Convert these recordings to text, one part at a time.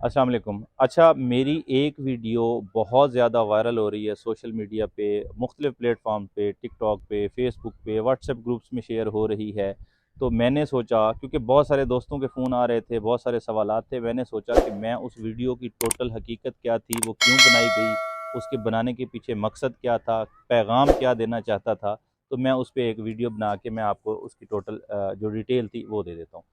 अस्सलाम वालेकुम। अच्छा, मेरी एक वीडियो बहुत ज़्यादा वायरल हो रही है सोशल मीडिया पे, मुख्तलिफ़ प्लेटफ़ॉर्म पे, टिकटॉक पे, फ़ेसबुक पे, व्हाट्सएप ग्रुप्स में शेयर हो रही है। तो मैंने सोचा, क्योंकि बहुत सारे दोस्तों के फ़ोन आ रहे थे, बहुत सारे सवालात थे, मैंने सोचा कि मैं उस वीडियो की टोटल हकीकत क्या थी, वो क्यों बनाई गई, उसके बनाने के पीछे मकसद क्या था, पैगाम क्या देना चाहता था। तो मैं उस पे एक वीडियो बना के मैं आपको उसकी टोटल जो डिटेल थी वो दे देता हूँ।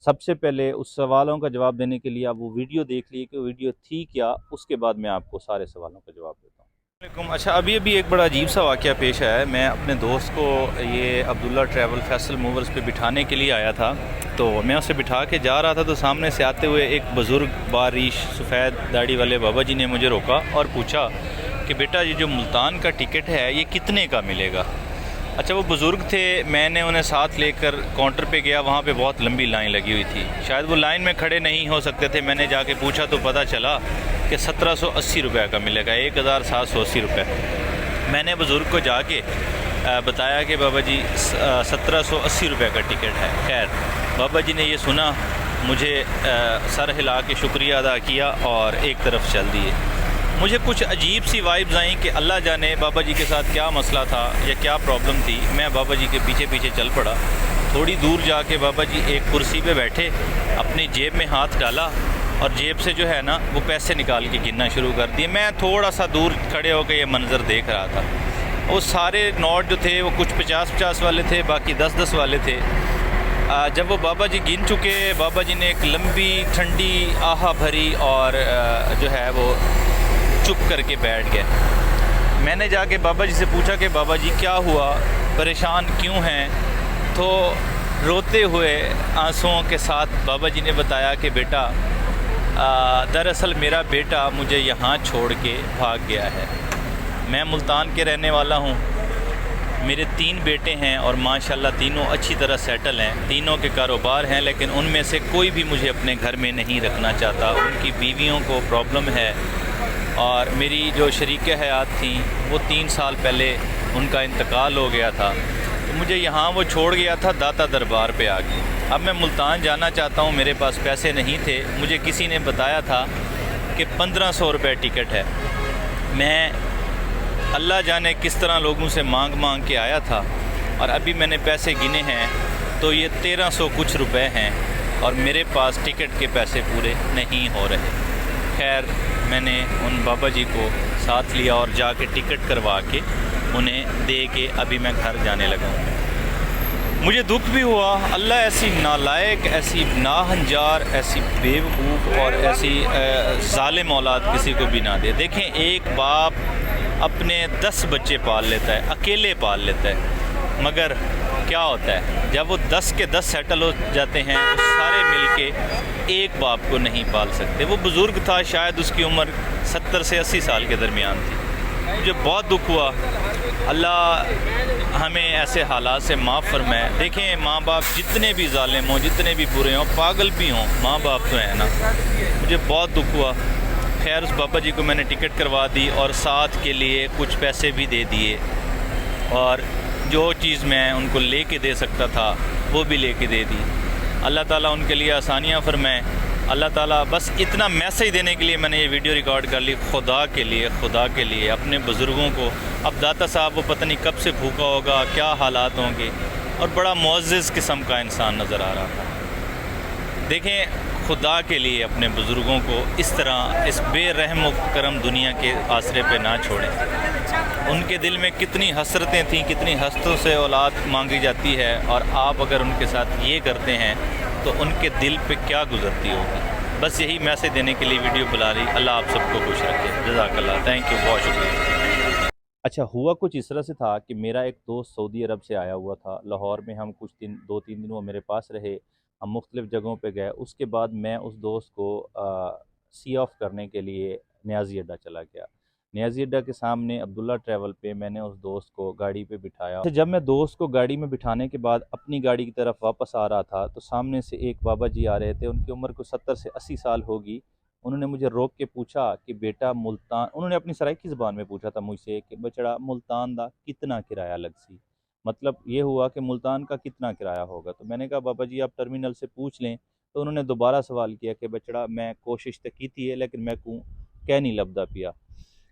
सबसे पहले उस सवालों का जवाब देने के लिए आप वो वीडियो देख लीजिए कि वो वीडियो थी क्या, उसके बाद मैं आपको सारे सवालों का जवाब देता हूँ। वालेकुम। अच्छा, अभी अभी एक बड़ा अजीब सा वाक़या पेश आया है। मैं अपने दोस्त को ये अब्दुल्ला ट्रैवल फैसल मूवर्स पे बिठाने के लिए आया था। तो मैं उसे बिठा के जा रहा था, तो सामने से आते हुए एक बुज़ुर्ग बारिश सफ़ेद दाढ़ी वाले बाबा जी ने मुझे रोका और पूछा कि बेटा, ये जो मुल्तान का टिकट है ये कितने का मिलेगा। अच्छा, वो बुज़ुर्ग थे, मैंने उन्हें साथ लेकर काउंटर पे गया। वहाँ पे बहुत लंबी लाइन लगी हुई थी, शायद वो लाइन में खड़े नहीं हो सकते थे। मैंने जाके पूछा तो पता चला कि 1780 रुपये का मिलेगा, 1780 रुपये। मैंने बुज़ुर्ग को जाके बताया कि बाबा जी 1780 रुपये का टिकट है। खैर, बाबा जी ने ये सुना, मुझे सर हिला के शुक्रिया अदा किया और एक तरफ चल दिए। मुझे कुछ अजीब सी वाइब्स आई कि अल्लाह जाने बाबा जी के साथ क्या मसला था या क्या प्रॉब्लम थी। मैं बाबा जी के पीछे पीछे चल पड़ा। थोड़ी दूर जाके बाबा जी एक कुर्सी पे बैठे, अपनी जेब में हाथ डाला और जेब से जो है ना वो पैसे निकाल के गिनना शुरू कर दिए। मैं थोड़ा सा दूर खड़े होकर ये मंज़र देख रहा था। वो सारे नोट जो थे वो कुछ 50-50 वाले थे, बाकी 10-10 वाले थे। जब वो बाबा जी गिन चुके, बाबा जी ने एक लंबी ठंडी आहा भरी और जो है वो चुप करके बैठ गए। मैंने जाके बाबा जी से पूछा कि बाबा जी क्या हुआ, परेशान क्यों हैं। तो रोते हुए आंसुओं के साथ बाबा जी ने बताया कि बेटा, दरअसल मेरा बेटा मुझे यहाँ छोड़ के भाग गया है। मैं मुल्तान के रहने वाला हूँ। मेरे 3 बेटे हैं और माशाल्लाह तीनों अच्छी तरह सेटल हैं, तीनों के कारोबार हैं, लेकिन उनमें से कोई भी मुझे अपने घर में नहीं रखना चाहता। उनकी बीवियों को प्रॉब्लम है और मेरी जो शरीक हयात थी वो 3 साल पहले उनका इंतकाल हो गया था। तो मुझे यहाँ वो छोड़ गया था दाता दरबार पे आके। अब मैं मुल्तान जाना चाहता हूँ, मेरे पास पैसे नहीं थे। मुझे किसी ने बताया था कि 1500 रुपये टिकट है। मैं अल्लाह जाने किस तरह लोगों से मांग मांग के आया था और अभी मैंने पैसे गिने हैं तो ये 1300 कुछ रुपए हैं और मेरे पास टिकट के पैसे पूरे नहीं हो रहे। खैर, मैंने उन बाबा जी को साथ लिया और जाके टिकट करवा के उन्हें दे के अभी मैं घर जाने लगा हूँ। मुझे दुख भी हुआ। अल्लाह ऐसी नालायक, ऐसी नाहंजार, ऐसी बेवकूफ़ और ऐसी ज़ालिम औलाद किसी को भी ना दे। देखें, एक बाप अपने 10 बच्चे पाल लेता है, अकेले पाल लेता है, मगर क्या होता है जब वो 10 के 10 सेटल हो जाते हैं, वो सारे मिलके एक बाप को नहीं पाल सकते। वो बुज़ुर्ग था, शायद उसकी उम्र 70 से 80 साल के दरमियान थी। मुझे बहुत दुख हुआ। अल्लाह हमें ऐसे हालात से माफ़ फरमाए। देखें, माँ बाप जितने भी ज़ालिम हों, जितने भी बुरे हों, पागल भी हों, माँ बाप तो है ना। मुझे बहुत दुख हुआ। खैर, उस बाबा जी को मैंने टिकट करवा दी और साथ के लिए कुछ पैसे भी दे दिए और जो चीज़ मैं उनको लेके दे सकता था वो भी लेके दे दी। अल्लाह ताला उनके लिए आसानियाँ फरमाए। अल्लाह ताला, बस इतना मैसेज देने के लिए मैंने ये वीडियो रिकॉर्ड कर ली। खुदा के लिए, खुदा के लिए अपने बुज़ुर्गों को। अब दाता साहब वो पता नहीं कब से भूखा होगा, क्या हालात होंगे, और बड़ा मुअज़्ज़िज़ किस्म का इंसान नज़र आ रहा था। देखें, खुदा के लिए अपने बुज़ुर्गों को इस तरह इस बेरहम व करम दुनिया के आसरे पे ना छोड़ें। उनके दिल में कितनी हसरतें थीं, कितनी हसरतों से औलाद मांगी जाती है, और आप अगर उनके साथ ये करते हैं तो उनके दिल पे क्या गुज़रती होगी। बस यही मैसेज देने के लिए वीडियो बुला रही। अल्लाह आप सबको खुश रखे। जज़ाकल्लाह, थैंक यू, बहुत शुक्रिया। अच्छा, हुआ कुछ इस तरह से था कि मेरा एक दोस्त सऊदी अरब से आया हुआ था। लाहौर में हम कुछ दिन 2-3 दिन वो मेरे पास रहे। हम मुख्तलिफ़ जगहों पे गए। उसके बाद मैं उस दोस्त को सी ऑफ करने के लिए नियाज़ी अड्डा चला गया। नियाज़ी अड्डा के सामने अब्दुल्ला ट्रैवल पे मैंने उस दोस्त को गाड़ी पे बिठाया। तो जब मैं दोस्त को गाड़ी में बिठाने के बाद अपनी गाड़ी की तरफ वापस आ रहा था, तो सामने से एक बाबा जी आ रहे थे। उनकी उम्र को 70 से 80 साल होगी। उन्होंने मुझे रोक के पूछा कि बेटा, मुल्तान, उन्होंने अपनी सराइकी ज़बान में पूछा था मुझसे कि बचड़ा, मुल्तान दा कितना किराया लग सी। मतलब ये हुआ कि मुल्तान का कितना किराया होगा। तो मैंने कहा बाबा जी आप टर्मिनल से पूछ लें, तो उन्होंने दोबारा सवाल किया कि बचड़ा मैं कोशिश तो की थी है लेकिन मैं को कह नहीं लभदा पिया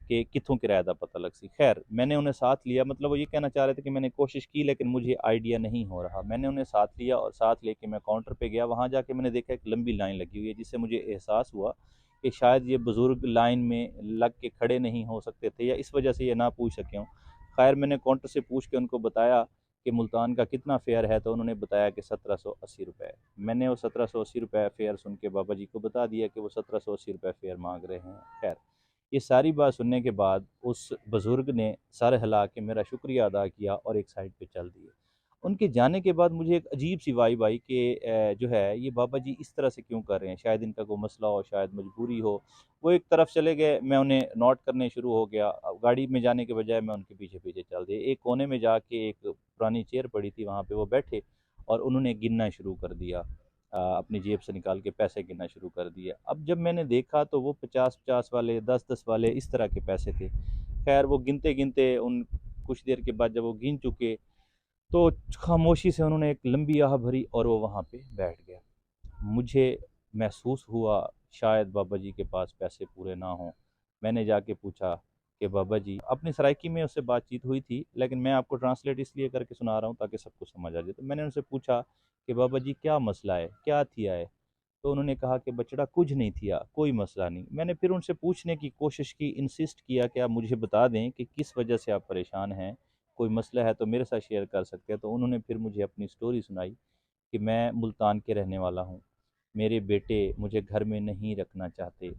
कि कित्थों किराया दा पता लग सी। खैर मैंने उन्हें साथ लिया, मतलब वो ये कहना चाह रहे थे कि मैंने कोशिश की लेकिन मुझे आइडिया नहीं हो रहा। मैंने उन्हें साथ लिया और साथ लेके मैं काउंटर पे गया। वहाँ जाके मैंने देखा एक लंबी लाइन लगी हुई है, जिससे मुझे एहसास हुआ कि शायद ये बुज़ुर्ग लाइन में लग के खड़े नहीं हो सकते थे या इस वजह से ये ना पूछ सके हों। खैर मैंने काउंटर से पूछ के उनको बताया कि मुल्तान का कितना फ़ेयर है, तो उन्होंने बताया कि 1780 रुपये है। मैंने वो 1780 रुपये फ़ेयर सुन के बाबा जी को बता दिया कि वो 1780 रुपये फ़ेयर मांग रहे हैं। खैर ये सारी बात सुनने के बाद उस बुज़ुर्ग ने सर हिला के मेरा शुक्रिया अदा किया और एक साइड पे चल दिए। उनके जाने के बाद मुझे एक अजीब-सी वाइब आई कि जो है ये बाबा जी इस तरह से क्यों कर रहे हैं? शायद इनका कोई मसला हो, शायद मजबूरी हो। वो एक तरफ चले गए, मैं उन्हें नोट करने शुरू हो गया। गाड़ी में जाने के बजाय मैं उनके पीछे-पीछे चल दिया। एक कोने में जाके एक पुरानी चेयर पड़ी थी, वहाँ पे वो बैठे और उन्होंने गिनना शुरू कर दिया। अपनी जेब से निकाल के पैसे गिनना शुरू कर दिए। अब जब मैंने देखा तो वो 50-50 वाले, 10-10 वाले इस तरह के पैसे थे। ख़ैर वो गिनते-गिनते उन कुछ देर के बाद जब वो गिन चुके, तो खामोशी से उन्होंने एक लंबी आह भरी और वो वहाँ पे बैठ गया। मुझे महसूस हुआ शायद बाबा जी के पास पैसे पूरे ना हों। मैंने जाके पूछा कि बाबा जी, अपनी सराइकी में उससे बातचीत हुई थी, लेकिन मैं आपको ट्रांसलेट इसलिए करके सुना रहा हूँ ताकि सबको समझ आ जाए। तो मैंने उनसे पूछा कि बाबा जी क्या मसला है? क्या थिया है? तो उन्होंने कहा कि बचड़ा कुछ नहीं थिया, कोई मसला नहीं। मैंने फिर उनसे पूछने की कोशिश की, इंसिस्ट किया कि आप मुझे बता दें कि किस वजह से आप परेशान हैं, कोई मसला है तो मेरे साथ शेयर कर सकते हैं। तो उन्होंने फिर मुझे अपनी स्टोरी सुनाई कि मैं मुल्तान के रहने वाला हूँ। मेरे बेटे मुझे घर में नहीं रखना चाहते।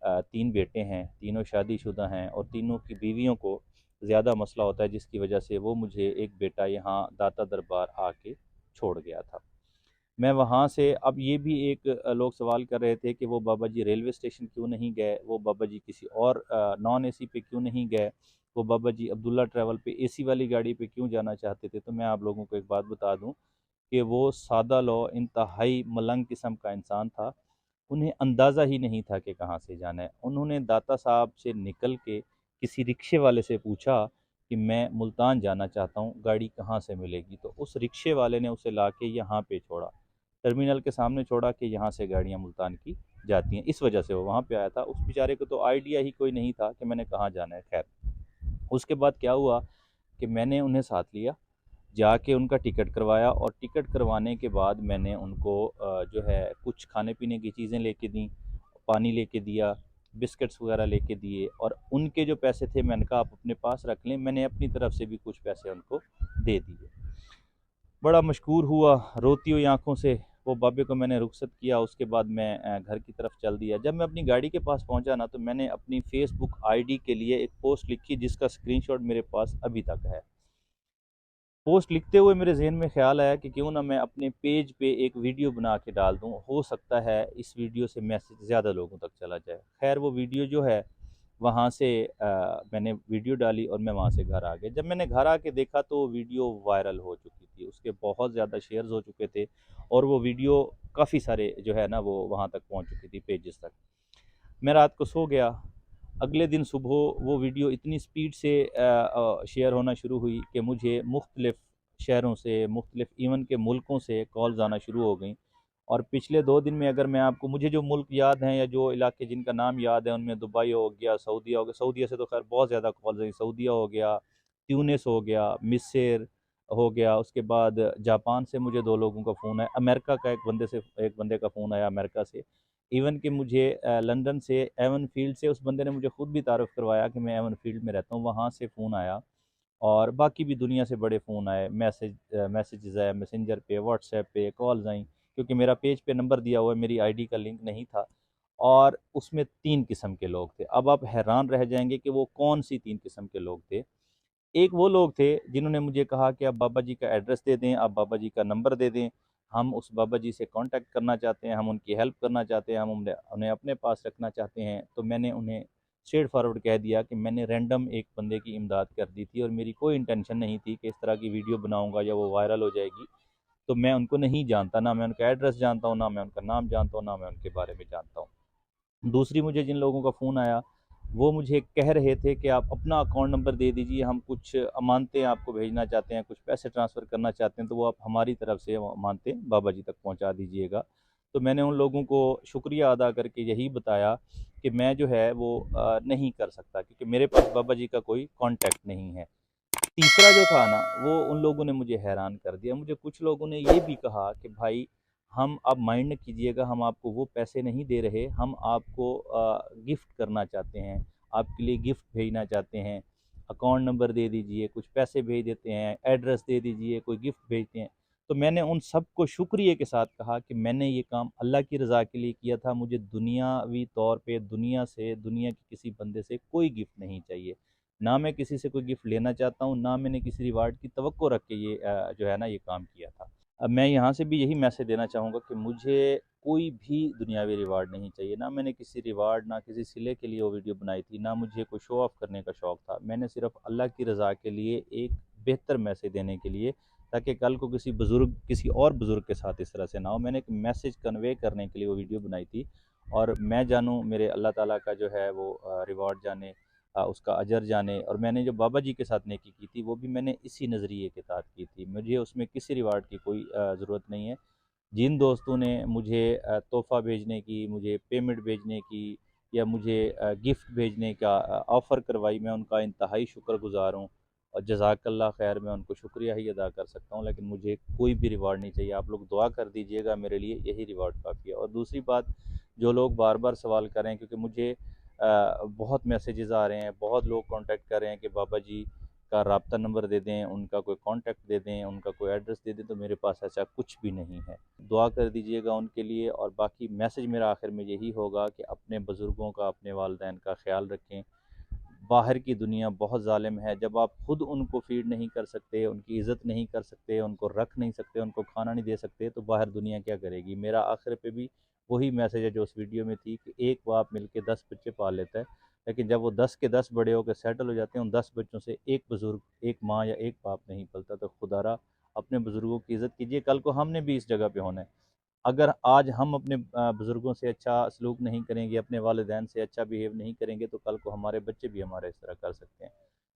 3 बेटे हैं, तीनों शादीशुदा हैं और तीनों की बीवियों को ज़्यादा मसला होता है, जिसकी वजह से वो मुझे एक बेटा यहाँ दाता दरबार आके छोड़ गया था। मैं वहाँ से अब ये भी एक लोग सवाल कर रहे थे कि वो बाबा जी रेलवे स्टेशन क्यों नहीं गए, वो बाबा जी किसी और नॉन एसी पे क्यों नहीं गए, वो बाबा जी अब्दुल्ला ट्रैवल पे एसी वाली गाड़ी पे क्यों जाना चाहते थे। तो मैं आप लोगों को एक बात बता दूं कि वो सादा लो इंतहाई मलंग किस्म का इंसान था। उन्हें अंदाज़ा ही नहीं था कि कहाँ से जाना है। उन्होंने दाता साहब से निकल के किसी रिक्शे वाले से पूछा कि मैं मुल्तान जाना चाहता हूँ, गाड़ी कहाँ से मिलेगी? तो उस रिक्शे वाले ने उसे लाके यहाँ पे छोड़ा, टर्मिनल के सामने छोड़ा कि यहाँ से गाड़ियाँ मुल्तान की जाती हैं। इस वजह से वो वहाँ पे आया था। उस बेचारे को तो आइडिया ही कोई नहीं था कि मैंने कहाँ जाना है। खैर उसके बाद क्या हुआ कि मैंने उन्हें साथ लिया, जाके उनका टिकट करवाया और टिकट करवाने के बाद मैंने उनको जो है कुछ खाने-पीने की चीज़ें लेके दी, पानी लेके दिया, बिस्किट्स वग़ैरह लेके दिए और उनके जो पैसे थे मैंने कहा आप अपने पास रख लें, मैंने अपनी तरफ से भी कुछ पैसे उनको दे दिए। बड़ा मशकूर हुआ, रोती हुई आँखों से वो बाबे को मैंने रुख़सत किया। उसके बाद मैं घर की तरफ चल दिया। जब मैं अपनी गाड़ी के पास पहुँचा ना, तो मैंने अपनी फ़ेसबुक आईडी के लिए एक पोस्ट लिखी जिसका स्क्रीनशॉट मेरे पास अभी तक है। पोस्ट लिखते हुए मेरे ज़हन में ख़्याल आया कि क्यों ना मैं अपने पेज पे एक वीडियो बना के डाल दूँ, हो सकता है इस वीडियो से मैसेज ज़्यादा लोगों तक चला जाए। ख़ैर वो वीडियो जो है वहाँ से मैंने वीडियो डाली और मैं वहाँ से घर आ गया। जब मैंने घर आके देखा तो वो वीडियो वायरल हो चुकी थी, उसके बहुत ज़्यादा शेयर्स हो चुके थे और वो वीडियो काफ़ी सारे जो है ना वो वहाँ तक पहुँच चुकी थी, पेजेस तक। मैं रात को सो गया। अगले दिन सुबह वो वीडियो इतनी स्पीड से शेयर होना शुरू हुई कि मुझे मुख्तलिफ़ शहरों से, मुख्तलिफ़ इवन के मुल्कों से कॉल्स आना शुरू हो गई। और पिछले 2 दिन में अगर मैं आपको, मुझे जो मुल्क याद हैं या जो इलाके जिनका नाम याद है, उनमें दुबई हो गया, सऊदीया हो गया। सऊदीया से तो ख़ैर बहुत ज़्यादा कॉल्स आई। सऊदीया हो गया, ट्यूनिस हो गया, मिस्र हो गया, उसके बाद जापान से मुझे 2 लोगों का फ़ोन आया, अमेरिका का एक बंदे का फ़ोन आया अमेरिका से। इवन कि मुझे लंदन से, एवन फ़ील्ड से, उस बंदे ने मुझे ख़ुद भी तारुफ़ करवाया कि मैं एवन फ़ील्ड में रहता हूँ, वहाँ से फ़ोन आया। और बाकी भी दुनिया से बड़े फ़ोन आए, मैसेजेस आए मैसेंजर पे, व्हाट्सएप पे, कॉल्स आईं, क्योंकि मेरा पेज पे नंबर दिया हुआ है, मेरी आईडी का लिंक नहीं था। और उसमें 3 किस्म के लोग थे। अब आप हैरान रह जाएँगे कि वो कौन-सी 3 किस्म के लोग थे। एक वो लोग थे जिन्होंने मुझे कहा कि आप बाबा जी का एड्रेस दे दें, आप बाबा जी का नंबर दे दें, हम उस बाबा जी से कॉन्टैक्ट करना चाहते हैं, हम उनकी हेल्प करना चाहते हैं, हम उन्हें उन्हें अपने पास रखना चाहते हैं। तो मैंने उन्हें स्ट्रेट फॉरवर्ड कह दिया कि मैंने रैंडम एक बंदे की इमदाद कर दी थी और मेरी कोई इंटेंशन नहीं थी कि इस तरह की वीडियो बनाऊँगा या वो वायरल हो जाएगी। तो मैं उनको नहीं जानता, ना मैं उनका एड्रेस जानता हूँ, ना मैं उनका नाम जानता हूँ, ना मैं उनके बारे में जानता हूँ। दूसरी, मुझे जिन लोगों का फ़ोन आया, वो मुझे कह रहे थे कि आप अपना अकाउंट नंबर दे दीजिए, हम कुछ अमानतें आपको भेजना चाहते हैं, कुछ पैसे ट्रांसफ़र करना चाहते हैं, तो वो आप हमारी तरफ से वो अमानतें बाबा जी तक पहुँचा दीजिएगा। तो मैंने उन लोगों को शुक्रिया अदा करके यही बताया कि मैं जो है वो नहीं कर सकता, क्योंकि मेरे पास बाबा जी का कोई कॉन्टैक्ट नहीं है। तीसरा जो था ना, वो उन लोगों ने मुझे हैरान कर दिया। मुझे कुछ लोगों ने ये भी कहा कि भाई, हम आप माइंड न कीजिएगा, हम आपको वो पैसे नहीं दे रहे, हम आपको गिफ्ट करना चाहते हैं, आपके लिए गिफ्ट भेजना चाहते हैं, अकाउंट नंबर दे दीजिए, कुछ पैसे भेज देते हैं, एड्रेस दे दीजिए, कोई गिफ्ट भेजते हैं। तो मैंने उन सबको शुक्रिया के साथ कहा कि मैंने ये काम अल्लाह की रज़ा के लिए किया था, मुझे दुनियावी तौर पे दुनिया से, दुनिया के किसी बंदे से कोई गिफ्ट नहीं चाहिए। ना मैं किसी से कोई गिफ्ट लेना चाहता हूँ, ना मैंने किसी रिवार्ड की तवक्को रख के ये जो है ना ये काम किया था। अब मैं यहाँ से भी यही मैसेज देना चाहूँगा कि मुझे कोई भी दुनियावी रिवार्ड नहीं चाहिए। ना मैंने किसी रिवार्ड, ना किसी सिले के लिए वो वीडियो बनाई थी, ना मुझे कोई शो ऑफ़ करने का शौक़ था। मैंने सिर्फ़ अल्लाह की रज़ा के लिए, एक बेहतर मैसेज देने के लिए, ताकि कल को किसी और बुज़ुर्ग के साथ इस तरह से ना हो। मैंने एक मैसेज कन्वे करने के लिए वो वीडियो बनाई थी, और मैं जानूँ, मेरे अल्लाह ताला का जो है वो रिवार्ड जाने, उसका अजर जाने। और मैंने जो बाबा जी के साथ नेकी की थी, वो भी मैंने इसी नज़रिए के तहत की थी। मुझे उसमें किसी रिवार्ड की कोई ज़रूरत नहीं है। जिन दोस्तों ने मुझे तोहफ़ा भेजने की, मुझे पेमेंट भेजने की, या मुझे गिफ्ट भेजने का ऑफ़र करवाई, मैं उनका इंतहाई शुक्रगुज़ार हूँ, और जज़ाकल्लाह खैर, मैं उनको शुक्रिया ही अदा कर सकता हूँ। लेकिन मुझे कोई भी रिवार्ड नहीं चाहिए। आप लोग दुआ कर दीजिएगा मेरे लिए, यही रिवार्ड काफ़ी है। और दूसरी बात, जो लोग बार-बार सवाल कर रहे हैं, क्योंकि मुझे बहुत मैसेजेस आ रहे हैं, बहुत लोग कॉन्टैक्ट कर रहे हैं कि बाबा जी का राब्ता नंबर दे दें, उनका कोई कॉन्टैक्ट दे दें, उनका कोई एड्रेस दे दें, तो मेरे पास ऐसा कुछ भी नहीं है। दुआ कर दीजिएगा उनके लिए। और बाकी मैसेज मेरा आखिर में यही होगा कि अपने बुज़ुर्गों का, अपने वालिदैन का ख़्याल रखें। बाहर की दुनिया बहुत ज़ालिम है। जब आप खुद उनको फ़ीड नहीं कर सकते, उनकी इज़्ज़त नहीं कर सकते, उनको रख नहीं सकते, उनको खाना नहीं दे सकते, तो बाहर दुनिया क्या करेगी? मेरा आखिर पे भी वही मैसेज है जो उस वीडियो में थी, कि एक बाप मिलके 10 बच्चे पाल लेता है, लेकिन जब वो 10 के 10 बड़े होकर सेटल हो जाते हैं, उन 10 बच्चों से एक बुज़ुर्ग, एक माँ या एक बाप नहीं पलता। तो खुदारा अपने बुज़ुर्गों की इज़्ज़त कीजिए, कल को हमने भी इस जगह पे होना है। अगर आज हम अपने बुज़ुर्गों से अच्छा सलूक नहीं करेंगे, अपने वालिदैन से अच्छा बिहेव नहीं करेंगे, तो कल को हमारे बच्चे भी हमारा इस तरह कर सकते हैं।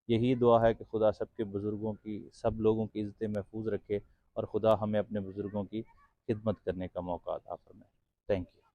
यही दुआ है कि खुदा सबके बुज़ुर्गों की, सब लोगों की इज़्ज़तें महफूज़ रखे, और खुदा हमें अपने बुज़ुर्गों की खिदमत करने का मौका अता फ़रमाए। Thank you.